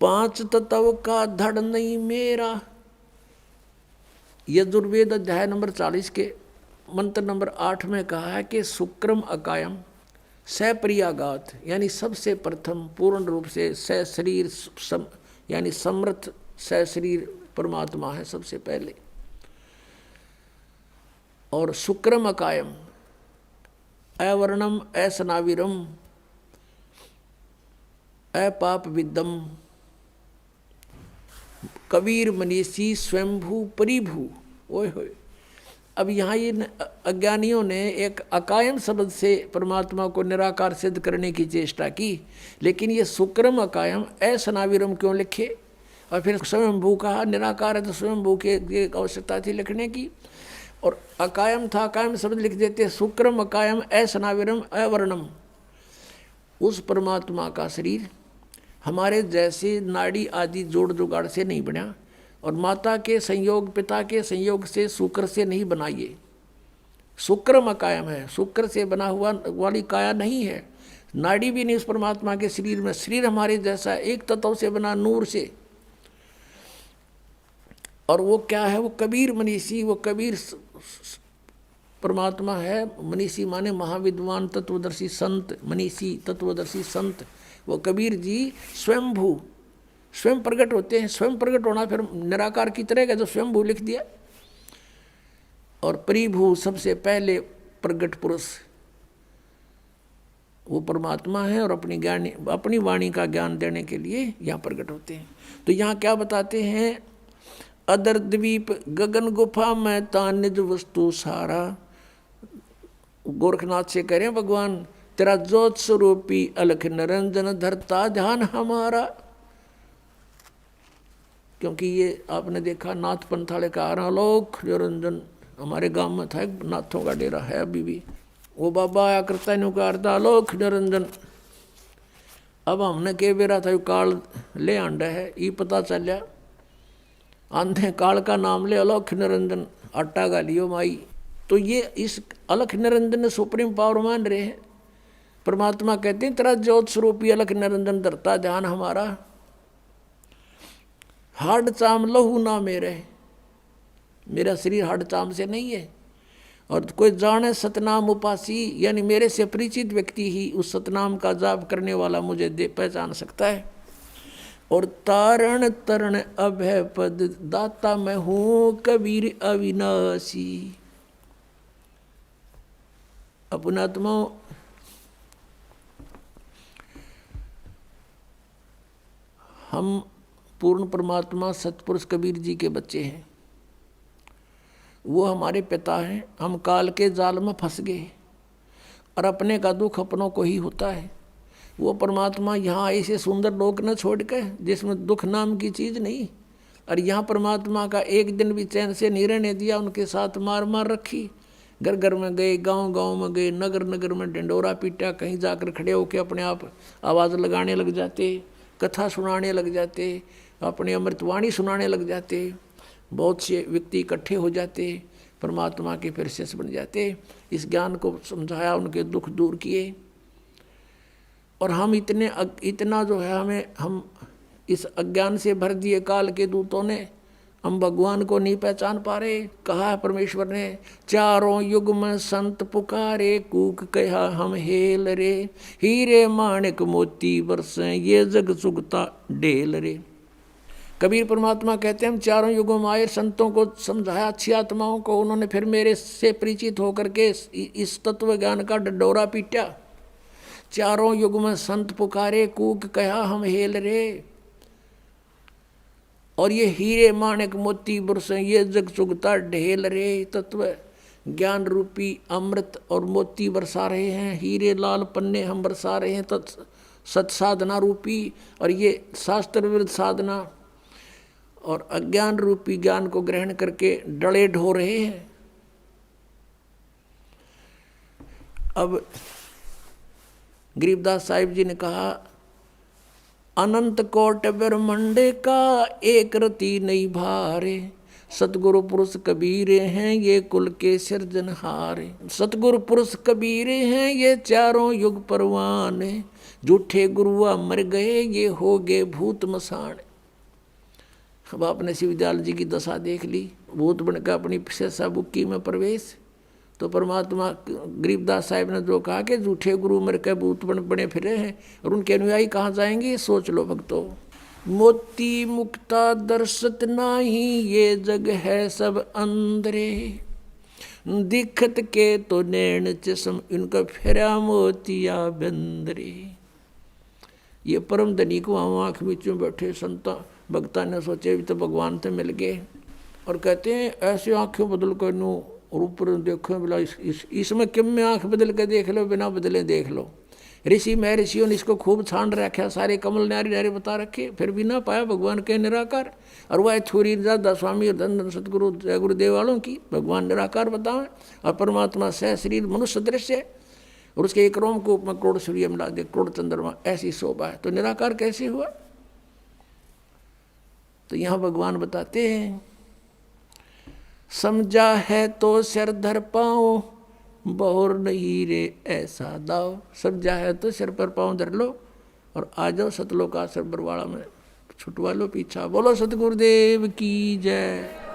पांच तत्व का धड़ नहीं मेरा। यजुर्वेद अध्याय नंबर 40 के मंत्र नंबर 8 में कहा है कि शुक्रम अकायम सप्रियागात, यानी सबसे प्रथम पूर्ण रूप से सशरीर यानी समर्थ सशरीर परमात्मा है सबसे पहले। और शुक्रम अकायम अवर्णम असनाविरम अपाप विद्यम कबीर मनीषी स्वयंभू परिभू। ओए होए, अब यहाँ ये अज्ञानियों ने एक अकायम शब्द से परमात्मा को निराकार सिद्ध करने की चेष्टा की, लेकिन ये शुक्रम अकायम असनाविरम क्यों लिखे? और फिर स्वयंभू कहा, निराकार है तो स्वयंभू की आवश्यकता थी लिखने की। और अकायम था, अकायम शब्द लिख देते, शुक्रम अकायम असनाविरम अवर्णम। उस परमात्मा का शरीर हमारे जैसे नाड़ी आदि जोड़ जुगाड़ से नहीं बना, और माता के संयोग पिता के संयोग से शुक्र से नहीं बनाइए। शुक्रम अकायम है, शुक्र से बना हुआ वाली काया नहीं है, नाड़ी भी नहीं उस परमात्मा के शरीर में। शरीर हमारे जैसा एक तत्व से बना, नूर से। और वो क्या है? वो कबीर मनीषी, वो कबीर परमात्मा है। मनीषी माने महाविद्वान तत्वदर्शी संत, मनीषी तत्वदर्शी संत। वो कबीर जी स्वयंभू, स्वयं प्रकट होते हैं। स्वयं प्रकट होना फिर निराकार की तरह का, जो स्वयंभू लिख दिया। और परिभू, सबसे पहले प्रकट पुरुष वो परमात्मा है, और अपनी वाणी का ज्ञान देने के लिए यहाँ प्रकट होते हैं। तो यहाँ क्या बताते हैं? अदर द्वीप गगन गुफा में ता निज वस्तु सारा। गोरखनाथ से कह रहे हैं भगवान, तेरा ज्योत स्वरूपी अलख निरंजन धरता ध्यान हमारा। क्योंकि ये आपने देखा नाथ पंथाले का आलोक निरंजन, हमारे गांव में था एक नाथों का डेरा है अभी भी, वो बाबा आया करता है नुकारता आलोक निरंजन। अब हमने के बेरा था काल ले आंडा है, ये पता चलिया आंधे काल का नाम ले अलख निरंजन आटा गालियो माई। तो ये इस अलख निरंजन सुप्रीम पावर मान रहे हैं। परमात्मा कहते हैं तेरा ज्योत स्वरूपी अलख निरंजन धरता ध्यान हमारा। हाड चाम लहू ना मेरे, मेरा शरीर हाड चाम से नहीं है। और कोई जाने सतनाम उपासी, यानी मेरे से परिचित व्यक्ति ही उस सतनाम का जाप करने वाला मुझे पहचान सकता है। और तारण तरण अभय पद दाता मैं हूँ कबीर अविनाशी। अपनात्मा हम पूर्ण परमात्मा सतपुरुष कबीर जी के बच्चे हैं। वो हमारे पिता हैं। हम काल के जाल में फंस गए, और अपने का दुख अपनों को ही होता है। वो परमात्मा यहाँ ऐसे सुंदर लोक न छोड़ के, जिसमें दुख नाम की चीज़ नहीं। और यहाँ परमात्मा का एक दिन भी चैन से नहीं रहने दिया, उनके साथ मार मार रखी। घर घर में गए, गांव गांव में गए, नगर नगर में डंडोरा पीटा। कहीं जाकर खड़े होकर अपने आप आवाज़ लगाने लग जाते, कथा सुनाने लग जाते, अपने अमृतवाणी सुनाने लग जाते। बहुत से व्यक्ति इकट्ठे हो जाते, परमात्मा के फिर शिष्य बन जाते। इस ज्ञान को समझाया, उनके दुख दूर किए। और हम इतना जो है हम इस अज्ञान से भर दिए काल के दूतों ने, हम भगवान को नहीं पहचान पा रहे। कहा परमेश्वर ने, चारों युग में संत पुकारे, कूक कहा हम हेल रे, हीरे माणिक मोती बरसें ये जग सुगता ढेल रे। कबीर परमात्मा कहते हैं हम चारों युगों में आए, संतों को समझाया, अच्छी आत्माओं को। उन्होंने फिर मेरे से परिचित होकर के इस तत्व ज्ञान का डंडोरा पीटा। चारों युग में संत पुकारे, कूक कहा हम हेल रे। और ये हीरे माणिक मोती बरसें ये जग सुगता ढेल रे। तत्व ज्ञान रूपी अमृत और मोती बरसा रहे हैं, हीरे लाल पन्ने हम बरसा रहे हैं सत साधना रूपी। और ये शास्त्र विरुद्ध साधना और अज्ञान रूपी ज्ञान को ग्रहण करके डले ढो रहे हैं। अब गरीबदास साहिब जी ने कहा, अनंत कोट ब्रह्मंडे का एक रति नहीं भारे, सतगुरु पुरुष कबीरे हैं ये कुल के सिरजनहारे। सतगुरु पुरुष कबीरे हैं ये चारों युग परवाने, झूठे गुरुआ मर गए, ये हो गए भूत मसान। अब आपने शिवदयाल जी की दशा देख ली, भूत बनकर अपनी शेषा बुक्की में प्रवेश। तो परमात्मा गरीबदास साहिब ने जो कहा कि झूठे गुरु मर के भूत बने फिरे हैं और उनके अनुयायी कहाँ जाएंगे, सोच लो भक्तों। मोती मुक्ता दर्शत नाही, ये जग है सब अंदरे, दिखत के तो नैन चश्म, इनका फेरा मोतिया बंदरे। ये परम धनी को वहाँ आँख बीचों बैठे संता भक्ता ने सोचे भी तो भगवान से मिल गए, और कहते हैं ऐसे आँखें बदल कर नो और ऊपर देखो बोला इसमें किम में आँख बदल कर देख लो, बिना बदले देख लो। ऋषि महर्षियों ने इसको खूब छान रखा, सारे कमल नारी नारी बता रखे, फिर भी ना पाया भगवान के निराकार। और वह छुरी दादा स्वामी और धन धन सतगुरु जय गुरुदेव वालों की भगवान निराकार बतावे, और परमात्मा सह शरीर मनुष्य दृश्य, और उसके एक रोम को में करोड़ सूर्य मिला दे, करोड़ चंद्रमा, ऐसी शोभा है। तो निराकार कैसे हुआ? तो यहाँ भगवान बताते हैं, समझा है तो सिर धर पाओ, बहुर नहीं रे ऐसा दाव। समझा है तो सिर पर पाँव धर लो और आ जाओ सतलोक आश्रम बरवाड़ा में, छुटवा लो पीछा। बोलो सतगुरुदेव की जय।